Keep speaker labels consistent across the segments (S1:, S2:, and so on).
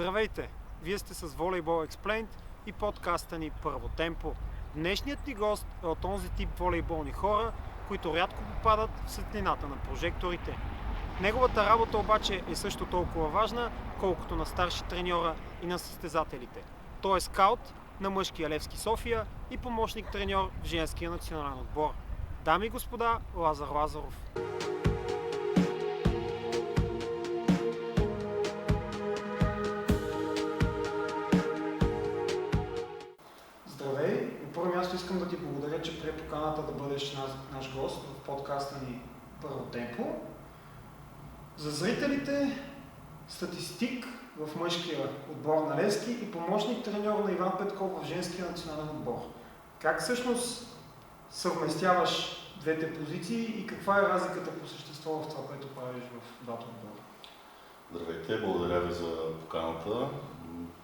S1: Здравейте! Вие сте с Volleyball Explained и подкаста ни Първо темпо. Днешният ни гост е от онзи тип волейболни хора, които рядко попадат в светлината на прожекторите. Неговата работа обаче е също толкова важна, колкото на старши треньора и на състезателите. Той е скаут на мъжкия Левски София и помощник треньор в женския национален отбор. Дами и господа, Лазар Лазаров. Здравей! На първо място искам да ти благодаря, че прие поканата да бъдеш наш гост в подкаста ни Първо темпо. За зрителите, статистик в мъжкия отбор на Левски и помощник треньор на Иван Петков в женския национален отбор. Как всъщност съвместяваш двете позиции и каква е разликата по същество в това, което правиш в двата отбора?
S2: Здравейте, благодаря ви за поканата.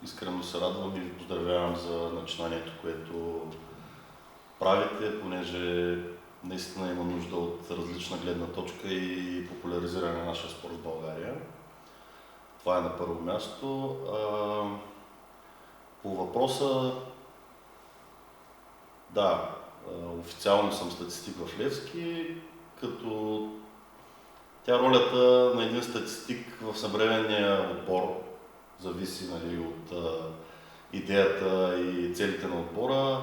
S2: Искрено се радвам и ви поздравявам за начинанието, което правите, понеже наистина има нужда от различна гледна точка и популяризиране на нашия спорт в България. Това е на първо място. По въпроса, да, официално съм статистик в Левски, като тя ролята на един статистик в съвременния отбор зависи, нали, от идеята и целите на отбора.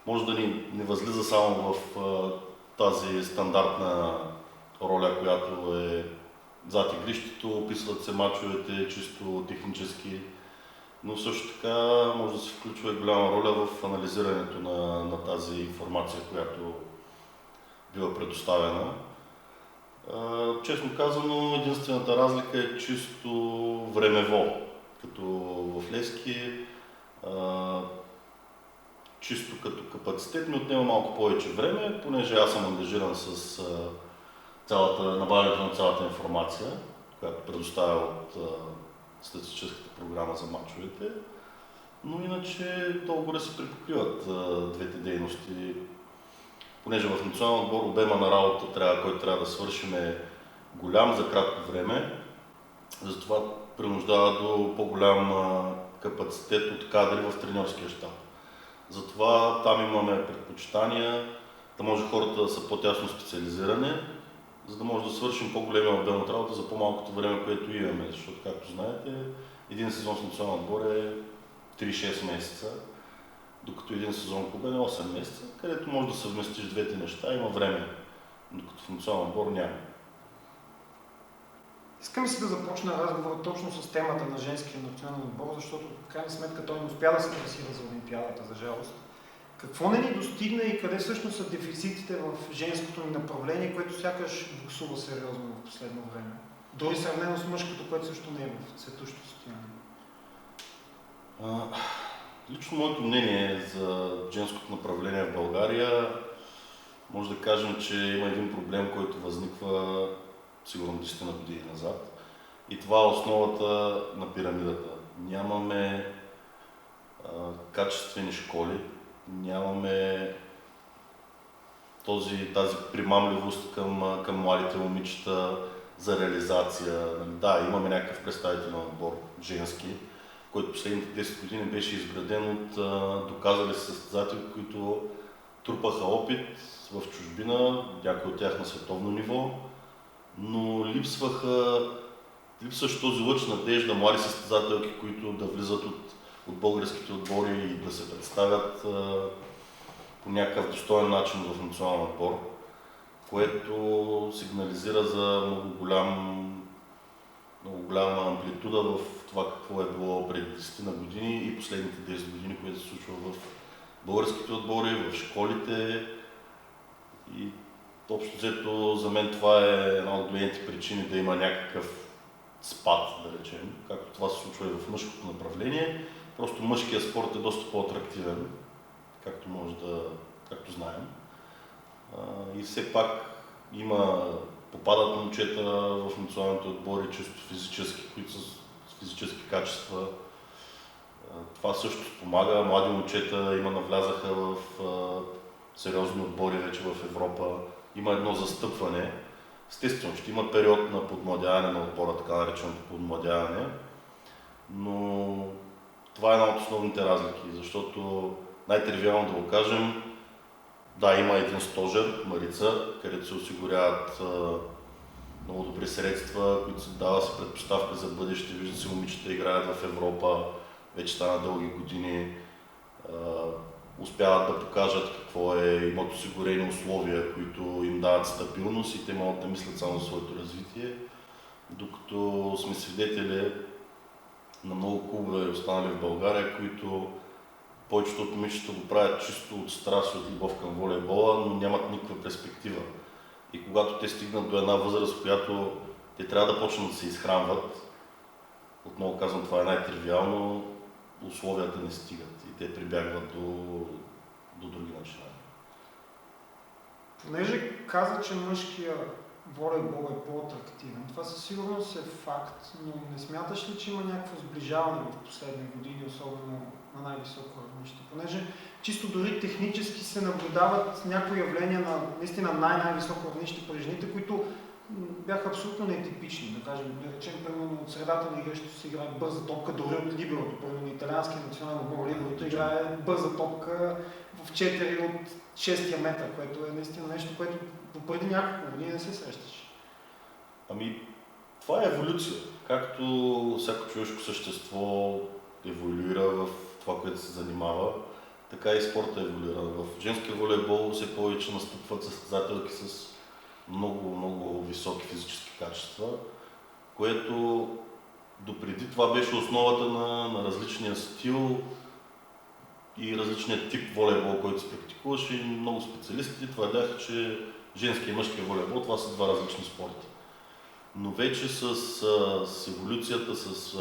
S2: Може да не възлиза само в тази стандартна роля, която е зад игрището, описват се мачовете чисто технически, но също така може да се включва и голяма роля в анализирането на тази информация, която бива предоставена. Честно казано, единствената разлика е чисто времево, като в Левски, чисто като капацитет ми отнема малко повече време, понеже аз съм ангажиран с набавянето на цялата информация, която предоставя от статистическата програма за мачовете, но иначе толкова се припокриват двете дейности. Понеже в национален отбор обема на работа, който трябва да свършим, е голям за кратко време, затова принуждава до по-голям капацитет от кадри в треньорския щаб. Затова там имаме предпочитания, да може хората да са по-тясно специализирани, за да може да свършим по-големия обем от работа за по-малкото време, което имаме. Защото, както знаете, един сезон с национален отбор е 3-6 месеца, докато един сезон клубен е 8 месеца, където може да съвместиш двете неща, има време, докато в национален отбор няма.
S1: Искам си да започна разговор точно с темата на женския национален отбор, защото в крайна сметка той не успя да се класира за Олимпиадата, за жалост. Какво не ни достигна и къде всъщност са дефицитите в женското ни направление, което сякаш буксува сериозно в последно време? Дори сравнено с мъжкото, което също не е в цветущо състояние.
S2: Лично моето мнение за женското направление в България, може да кажем, че има един проблем, който възниква сигурно 10 на години назад. И това е основата на пирамидата. Нямаме качествени школи, нямаме тази примамливост към младите момичета за реализация. Да, имаме някакъв представителен отбор женски, който последните 10 години беше изграден от доказали състезатели, които трупаха опит в чужбина, някои от тях на световно ниво, но липсваше този лъч надежда, млади състезателки, които да влизат от българските отбори и да се представят по някакъв достоен начин в национален отбор, което сигнализира за много голяма амплитуда в това какво е било преди 10 на години и последните 10 години, което се случва в българските отбори, в школите. И общо взето за мен това е една от големите причини да има някакъв спад, да речем, както това се случва и в мъжкото направление. Просто мъжкият спорт е доста по-атрактивен, както знаем. И все пак попадат момчета в националните отбори чисто физически, които са с физически качества. Това също спомага. Млади момчета навлязаха в сериозни отбори вече в Европа. Има едно застъпване. Естествено, ще има период на подмладяване на отбора, така нареченото подмладяване, но това е една от основните разлики, защото най-тривиално да го кажем, да, има един стожер, Марица, където се осигуряват много добри средства, които се дава с предпоставка за бъдеще. Вижда се, момичета играят в Европа, вече стана дълги години, успяват да покажат какво е, имат осигурени условия, които им дават стабилност и те могат да мислят само за своето развитие, докато сме свидетели на много клубове останали в България, които повечето от момичета го правят чисто от страст, от любов към волейбола, но нямат никаква перспектива. И когато те стигнат до една възраст, в която те трябва да почнат да се изхранват, отново казвам, това е най-тривиално, условията не стигат и те прибягват до други начинания.
S1: Понеже каза, че мъжкия волейбол е по-атрактивен, това със сигурност е факт, но не смяташ ли, че има някакво сближаване в последни години, особено на най-високо равнище? Понеже чисто дори технически се наблюдават някои явления на наистина най-високо равнище при жените, които бяха абсолютно нетипични. Да кажем, да речем, примерно от средата на игрището се играе бърза топка, дори от либерото, примерно италианския национален отбор либерото играе бърза топка в 4 от 6-я метър, което е наистина нещо, което допреди няколко години не се срещаш.
S2: Ами, това е еволюция. Както всяко човешко същество еволюира в това, което се занимава, така и спорта еволюира. В женския волейбол все повече настъпват състезателки с много високи физически качества, което допреди това беше основата на различния стил и различния тип волейбол, който се практикуваше, и много специалисти твърдяха, че женския и мъжкия волейбол това са два различни спорта. Но вече с еволюцията, с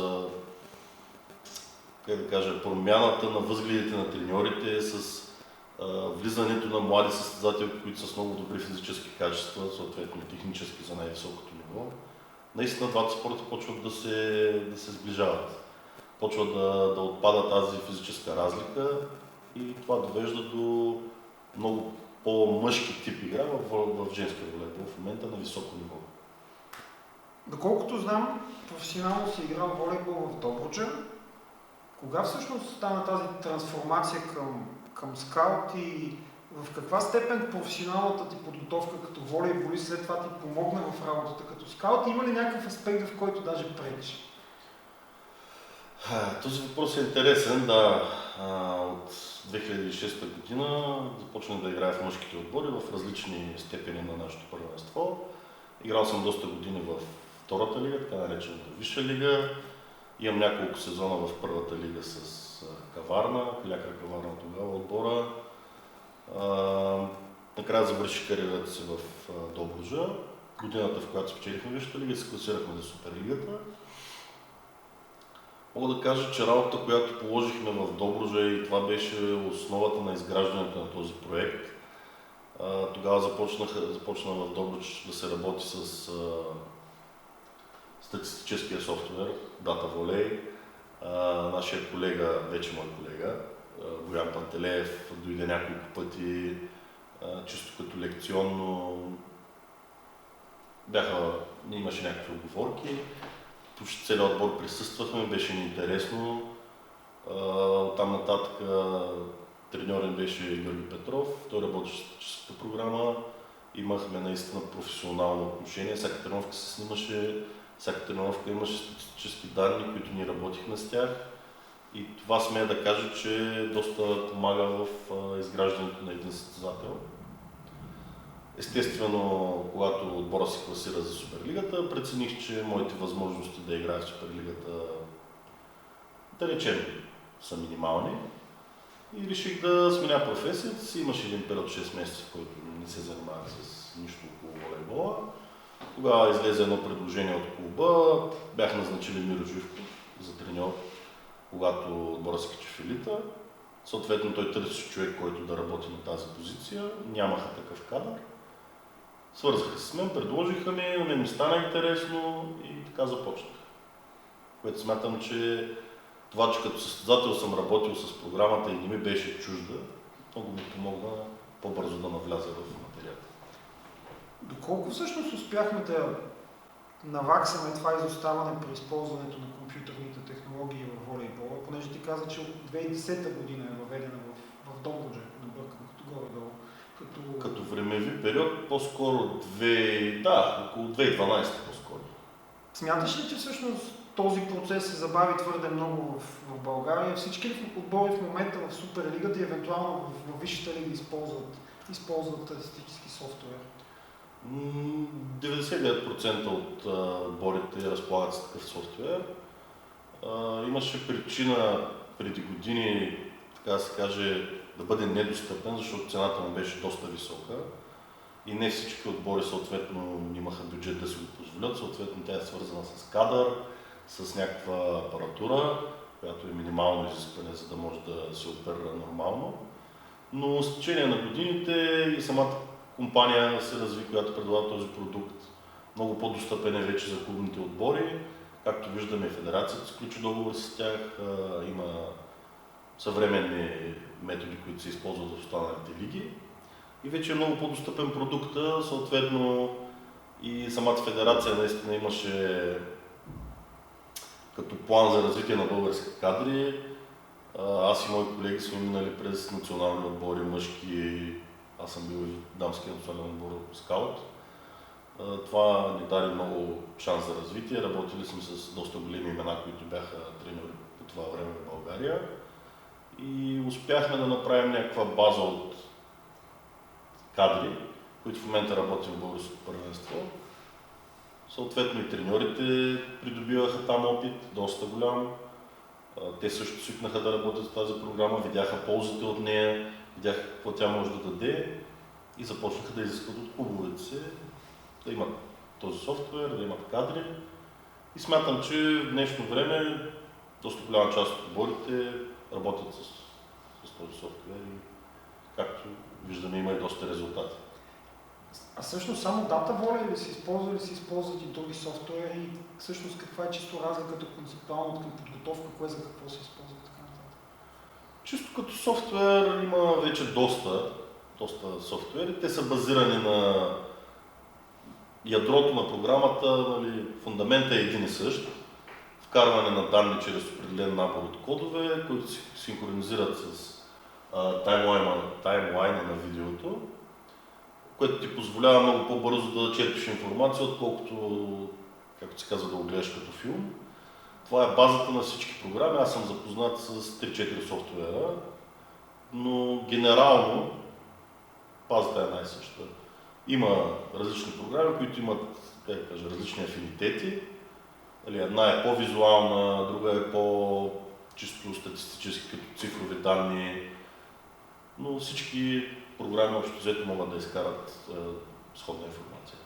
S2: промяната на възгледите на треньорите, с влизането на млади състезатели, които са с много добри физически качества, съответно технически за най-високото ниво, наистина двата спорта почват да се сближават. Почва да отпада тази физическа разлика и това довежда до много по-мъжки тип игра в женския волейбол в момента на високо ниво.
S1: Доколкото знам, професионално си играл волейбол в Добруджа. Кога всъщност стана тази трансформация към скаут и в каква степен професионалната ти подготовка като волейболист след това ти помогна в работата като скаут? Има ли някакъв аспект, в който даже пречи?
S2: Този въпрос е интересен, да. От 2006 година започнах да играя в мъжките отбори в различни степени на нашето първенство. Играл съм доста години в втората лига, така наречената Висша лига. Имам няколко сезона в първата лига с Каварна, Калякра Каварна тогава отбора. Накрая завърши кариерата си в Добруджа. Годината, в която спечелихме Висшата лига и се класирахме за Суперлигата. Мога да кажа, че работата, която положихме в Добруджа, и това беше основата на изграждането на този проект. Тогава започна в Добруджа да се работи с статистическия софтуер DataVolley. Нашия колега, вече мой колега, Боян Пантелеев, дойде няколко пъти, чисто като лекционно. Имаше някакви оговорки. Почти целият отбор присъствахме, беше ни интересно. Оттам нататък треньорен беше Георги Петров, той работеше в статистическата програма. Имахме наистина професионално отношение, всяка тренировка се снимаше, всяка тренировка имаше статистически данни, които ние работихме с тях. И това смея да кажа, че доста помага в изграждането на един състезател. Естествено, когато отбора се класира за Суперлигата, прецених, че моите възможности да играя в Суперлигата, да речем, са минимални. И реших да сменя професията си. Имаше един период 6 месеца, в който не се занимавах с нищо около волейбола. Тогава излезе едно предложение от клуба. Бях назначили Миро Живков за треньор, когато отбора се качи в елита. Съответно той търсеше човек, който да работи на тази позиция. Нямаха такъв кадър. Свързаха се с мен, предложиха ми стана интересно и така започнах. Което смятам, че това, че като състезател съм работил с програмата и не ми беше чужда, много ми помогна по-бързо да навляза в материята.
S1: Доколко всъщност успяхме да наваксаме това изоставане при използването на компютърните технологии рогби и в волейбола, понеже ти каза, че от 2010 година е въведена в Добруджа, набъркам горе-долу.
S2: Като времеви период, по-скоро около 2012 по-скоро.
S1: Смяташ ли, че всъщност този процес се забави твърде много в България? Всички ли отбори в момента в Суперлигата и евентуално в Висшата лига използват статистически софтуер?
S2: 99% от отборите разполагат с такъв софтуер. Имаше причина преди години, така да се каже, да бъде недостъпен, защото цената му беше доста висока и не всички отбори съответно имаха бюджет да си го позволят. Съответно тя е свързана с кадър, с някаква апаратура, която е минимално изискване, за да може да се оперира нормално. Но с течение на годините и самата компания се разви, която предлага този продукт. Много по-достъпен е вече за клубните отбори. Както виждаме, федерацията сключи договор с тях, има съвременни методи, които се използват в останалите лиги. И вече е много по-достъпен продукта, съответно и самата федерация наистина имаше като план за развитие на български кадри. Аз и мои колеги сме минали през национални отбори, мъжки, аз съм бил и в дамския национален отбор скаут. Това ни даде много шанс за развитие. Работили сме с доста големи имена, които бяха треньори по това време в България. И успяхме да направим някаква база от кадри, които в момента работят в българското първенство. Съответно и треньорите придобиваха там опит, доста голям. Те също свикнаха да работят в тази програма, видяха ползите от нея, видяха какво тя може да даде и започнаха да изискват от клубовете си да имат този софтуер, да имат кадри. И смятам, че в днешно време доста голяма част от отборите работят с този софтуер и както виждаме има и доста резултати.
S1: А всъщност само DataVolley ли се използват и други софтуери и всъщност каква е чисто разликата концептуално към подготовка, кое за какво се използва така нататък?
S2: Чисто като софтуер има вече доста софтуери. Те са базирани на ядрото на програмата, нали, фундамента е един и същ. Вкарване на данни чрез определен набор от кодове, които се синхронизират с таймлайна на видеото, което ти позволява много по-бързо да черпиш информация, отколкото, както се казва, да го гледаш като филм. Това е базата на всички програми. Аз съм запознат с 3-4 софтуера, но генерално базата е най-съща. Има различни програми, които имат, различни афинитети. Една е по-визуална, друга е по-чисто статистически, като цифрови данни, но всички програми общо взето могат да изкарат сходна информация.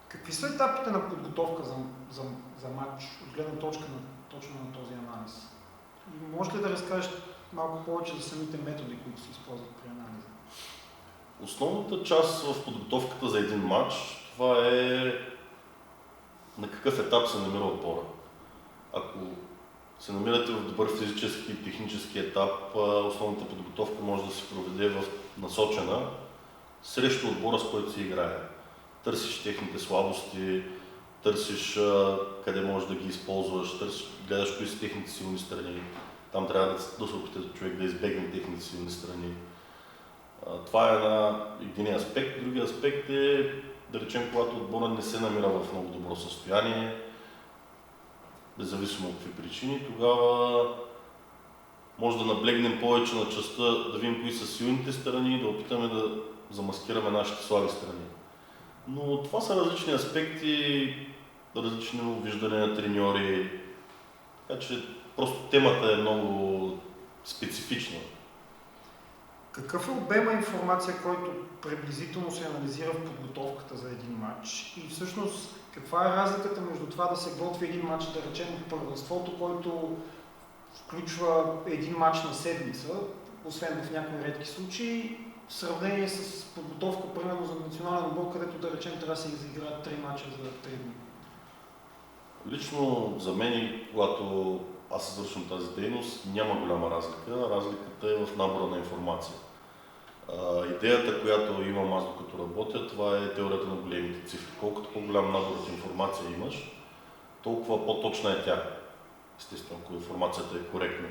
S1: Какви са етапите на подготовка за матч от гледна точка точно на този анализ? И може ли да разкажеш малко повече за самите методи, които се използват при анализа?
S2: Основната част в подготовката за един матч, това е на какъв етап се намира отбора. Ако се намирате в добър физически и технически етап, основната подготовка може да се проведе в насочена срещу отбора, с който се играе. Търсиш техните слабости, търсиш къде можеш да ги използваш, гледаш кои са техните силни страни. Там трябва да се опита човек да избегне техните силни страни. Това е един аспект. Другия аспект е, да речем, когато отбора не се намира в много добро състояние, независимо от какви причини, тогава може да наблегнем повече на частта, да видим кои са силните страни и да опитаме да замаскираме нашите слаби страни. Но това са различни аспекти, различни виждания на треньори, така че просто темата е много специфична.
S1: Какъв е обема информация, който приблизително се анализира в подготовката за един матч? И всъщност каква е разликата между това да се готви един матч, да речем от първенството, който включва един матч на седмица, освен в някои редки случаи, в сравнение с подготовка, примерно за национален отбор, където да речем трябва да се изиграят 3 мача за 3 дни?
S2: Лично за мен, когато аз извършвам тази дейност, няма голяма разлика. Разликата е в набора на информация. Идеята, която имам аз докато работя, това е теорията на големите цифри. Колкото по-голям набор от информация имаш, толкова по-точна е тя. естествено, ако информацията е коректна.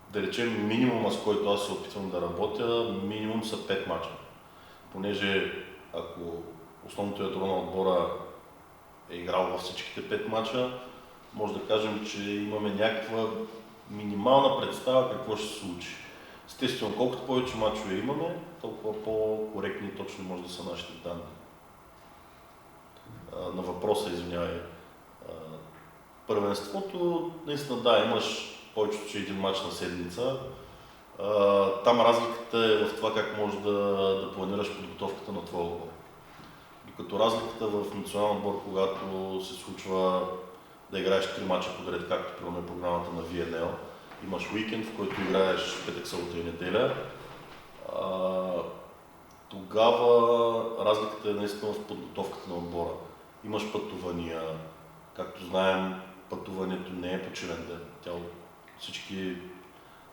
S2: Да речем, минимума, с който аз се опитвам да работя, минимум са 5 мача. Понеже ако основното ядро на отбора е играл във всичките 5 мача, може да кажем, че имаме някаква минимална представа какво ще се случи. Естествено, колкото повече мачове имаме, толкова по-коректни и точно може да са нашите данни. На въпроса, извинявай. Първенството, наистина да, имаш повечето, че един мач на седмица. Там разликата е в това как можеш да планираш подготовката на твоя отбор. Докато разликата в национален отбор, когато се случва да играеш 3 мача подред, както примерно е програмата на VNL, имаш уикенд, в който играеш петък, събота и неделя, тогава разликата е наистина в подготовката на отбора. Имаш пътувания, както знаем, пътуването не е почивен ден. Всички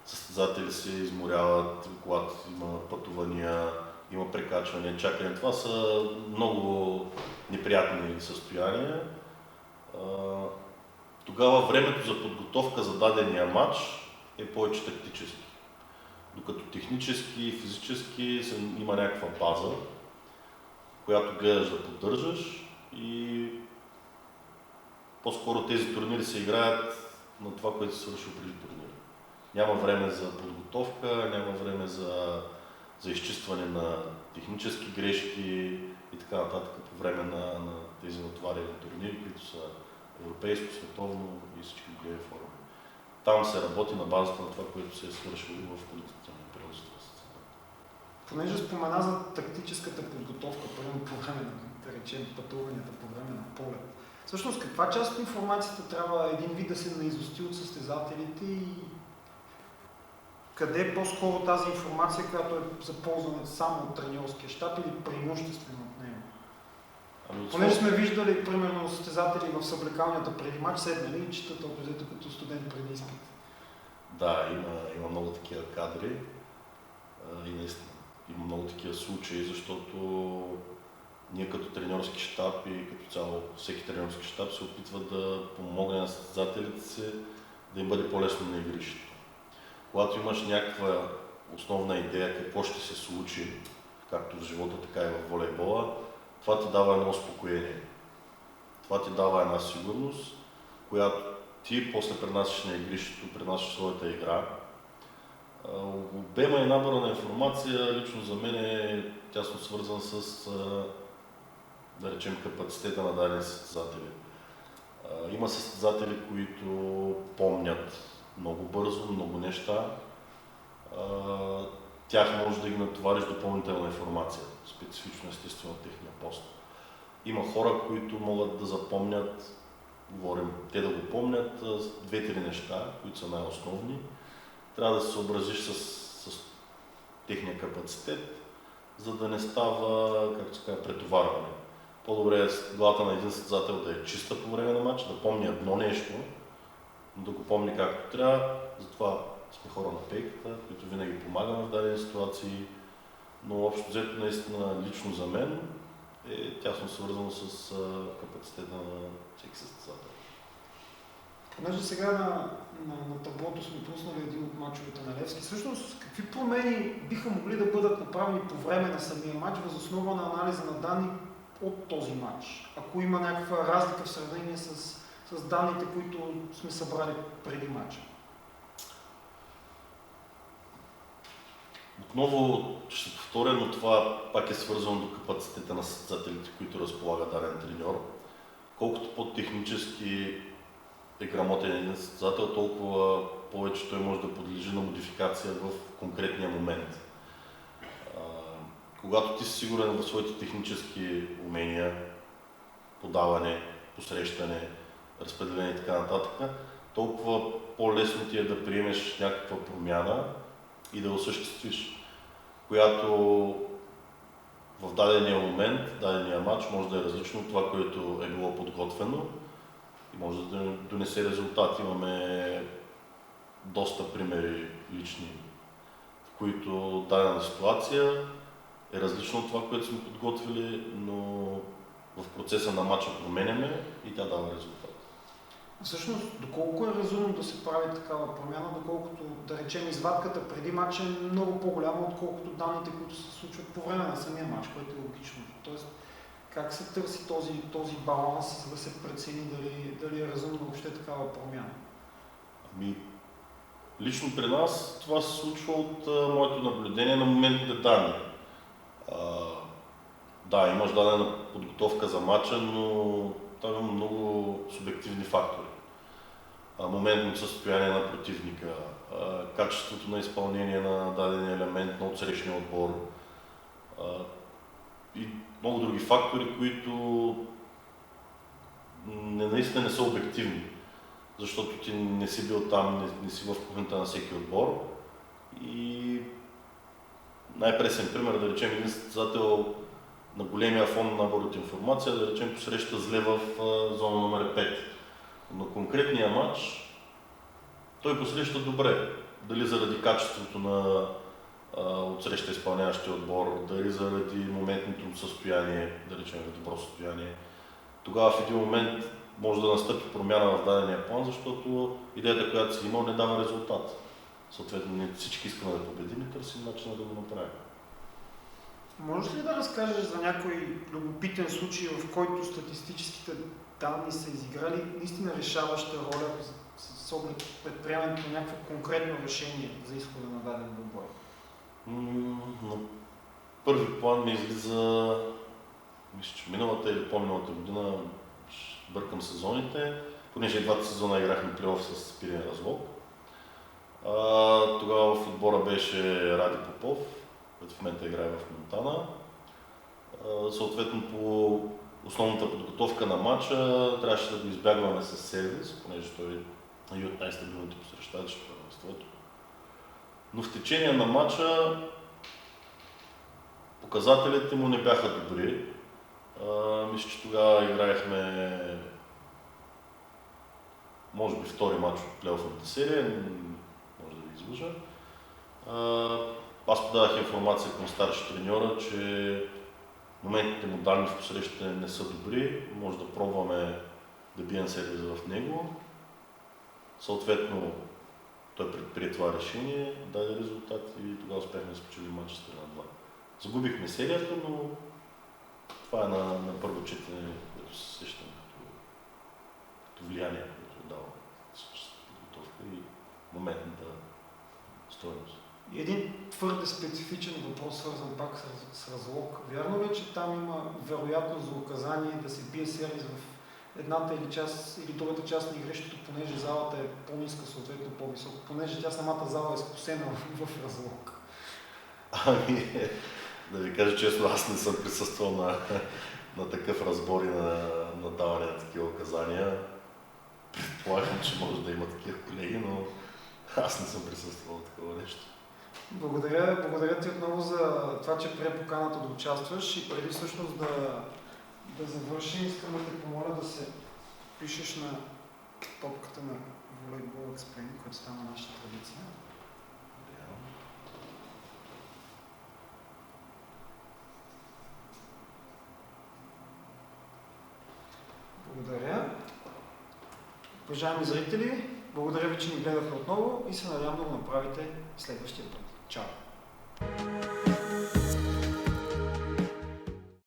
S2: състезатели се изморяват, когато има пътувания, има прекачване, чакане. Това са много неприятни състояния. Тогава времето за подготовка за дадения матч е повече тактически. Докато технически и физически има някаква база, която гледаш да поддържаш и по-скоро тези турнири се играят на това, което се свърши преди турнира. Няма време за подготовка, няма време за изчистване на технически грешки и така нататък по време на тези натоварени турнири, които са европейско, световно и всички големи форуми. Там се работи на базата на това, което се е свършило в подготвителния период.
S1: Понеже спомена за тактическата подготовка, първо по време на, да речем, пътуванията по време на полет. Всъщност, каква част от информацията трябва един вид да се наизусти от състезателите и къде е по-скоро тази информация, която е за ползване само от треньорския щаб или преимуществено от него? Понеже сме виждали, примерно, състезатели в съблекалнята преди мач, седнали и четат обзето като студент преди изпит.
S2: Да, има много такива кадри и наистина има много такива случаи, защото ние като треньорски щаб и като цяло всеки треньорски щаб се опитва да помогне на състезателите си да им бъде по-лесно на игрището. Когато имаш някаква основна идея какво ще се случи, както в живота, така и в волейбола, това ти дава едно успокоение. Това ти дава една сигурност, която ти после пренасяш на игрището, пренасяш своята игра. Обема и набора на информация лично за мен е тясно свързан с, да речем, капацитета на дадени състезатели. Има състезатели, които помнят много бързо, много неща. Тях може да ги натовариш допълнителна информация, специфично естествено от техния пост. Има хора, които могат да запомнят, те да го помнят, 2-3 неща, които са най-основни. Трябва да се съобразиш с техния капацитет, за да не става, както се казва, претоварване. По-добре е главата на един състезател да е чиста по време на матч, да помни едно нещо, но да го помни както трябва. Затова сме хора на пейката, които винаги помагаме в дадени ситуации, но общо взето наистина лично за мен е тясно свързано с капацитета на всеки състезател.
S1: Понеже сега на таблото сме пуснали един от мачовете на Левски, всъщност какви промени биха могли да бъдат направени по време на самия мач въз основа на анализа на данни от този мач? Ако има някаква разлика в сравнение с данните, които сме събрали преди мача?
S2: Отново ще се повторя, но това пак е свързано до капацитета на състезателите, които разполага даден треньор. Колкото по-технически е грамотен един състезател, толкова повече той може да подлежи на модификация в конкретния момент. Когато ти си сигурен в своите технически умения, подаване, посрещане, разпределение и така нататък, толкова по-лесно ти е да приемеш някаква промяна и да осъществиш, която в дадения момент, дадения матч може да е различно от това, което е било подготвено и може да донесе резултат. Имаме доста примери лични, в които дадена ситуация е различно от това, което сме подготвили, но в процеса на матча променяме и тя дава резултат.
S1: Всъщност, доколко е разумно да се прави такава промяна, доколкото, да речем, извадката преди матч е много по-голяма, отколкото данните, които се случват по време на самия матч, което е логично. Тоест, как се търси този баланс, за да се прецени дали е разумно въобще такава промяна?
S2: Лично при нас това се случва от моето наблюдение на моментните данни. Да, имаш дадена подготовка за матча, но там има много субективни фактори. Моментното състояние на противника, качеството на изпълнение на даден елемент на отсрещния отбор и много други фактори, които наистина не са обективни, защото ти не си бил там, не си в кухнята на всеки отбор. И най-пресен пример, да речем, един състезател на големия фон набор от информация, да речем, посреща зле в зона номер 5. Но конкретния матч той посреща добре. Дали заради качеството на отсреща изпълняващия отбор, дали заради моментното му състояние, да речем в добро състояние. Тогава в един момент може да настъпи промяна в дадения план, защото идеята, която си имал, не дава резултат. Съответно, ние всички искаме да победим и търсим начина да го направим.
S1: Можеш ли да разкажеш за някой любопитен случай, в който статистическите данни са изиграли наистина решаваща роля с оглед предприемането на някакво конкретно решение за изхода на даден двубой?
S2: На първи план ми излиза, мисля, че миналата или по-миналата година, бъркам сезоните, понеже и двата сезона играхме плейоф с Пирин Разлог. Тогава в отбора беше Ради Попов, който в момента играе в Монтана. Съответно по основната подготовка на матча трябваше да го избягваме с сервис, понеже той е и от най-стабилните посрещачи в първенството. Но в течение на матча показателите му не бяха добри. Мисля, че тогава играехме може би втори матч от плейофната серия, може да ви излъжа. Аз подадах информация към старши треньора, че моментните му данни в посрещане не са добри, може да пробваме да бием сервис в него. Съответно, той предприе това решение, даде резултат и тогава успяхме да спечелим матча с 3-2. Загубихме серията, но това е на първо четене, което се сещам като влияние, което е дало подготовка и моментната стойност.
S1: Един твърде специфичен въпрос, свързан пак с Разлог. Вярно ли, че там има вероятност за указание да се бие сервис в едната или другата част на игрището, понеже залата е по-ниска, съответно по-висока, понеже тя самата зала е скосена в Разлог?
S2: Да ви кажа честно, аз не съм присъствал на такъв разбор и на даване на такива указания. Предполагам, че може да има такива колеги, но аз не съм присъствал на такова нещо.
S1: Благодаря ти отново за това, че прие поканата да участваш и преди всъщност да завършим, искам да те помоля да се пишеш на топката на Volleyball Explain, която стана нашата традиция. Благодаря. Уважаеми зрители, благодаря ви, че ни гледахте отново и се надявам да го направите следващия път. Чао!